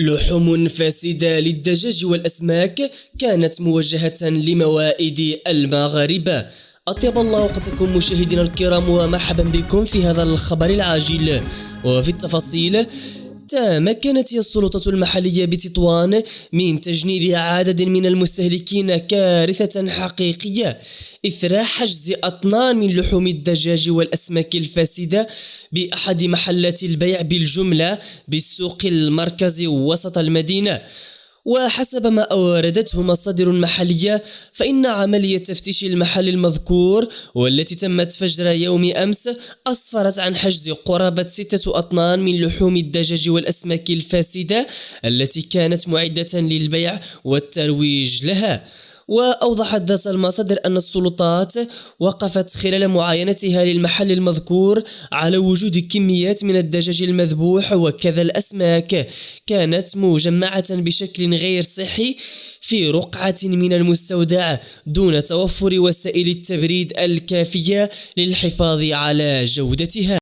لحوم فاسدة للدجاج والأسماك كانت موجهة لموائد المغاربة. أطيب الله وقتكم مشاهدينا الكرام، ومرحبا بكم في هذا الخبر العاجل. وفي التفاصيل: تمكنت السلطة المحلية بتطوان من تجنيب عدد من المستهلكين كارثة حقيقية إثر حجز أطنان من لحوم الدجاج والأسماك الفاسدة بأحد محلات البيع بالجملة بالسوق المركزي وسط المدينة. وحسب ما أوردته مصادر محلية، فإن عملية تفتيش المحل المذكور والتي تمت فجر يوم أمس أسفرت عن حجز قرابة 6 أطنان من لحوم الدجاج والأسماك الفاسدة التي كانت معدة للبيع والترويج لها. وأوضحت ذات المصادر أن السلطات وقفت خلال معاينتها للمحل المذكور على وجود كميات من الدجاج المذبوح وكذا الأسماك كانت مجمعة بشكل غير صحي في رقعة من المستودع دون توفر وسائل التبريد الكافية للحفاظ على جودتها.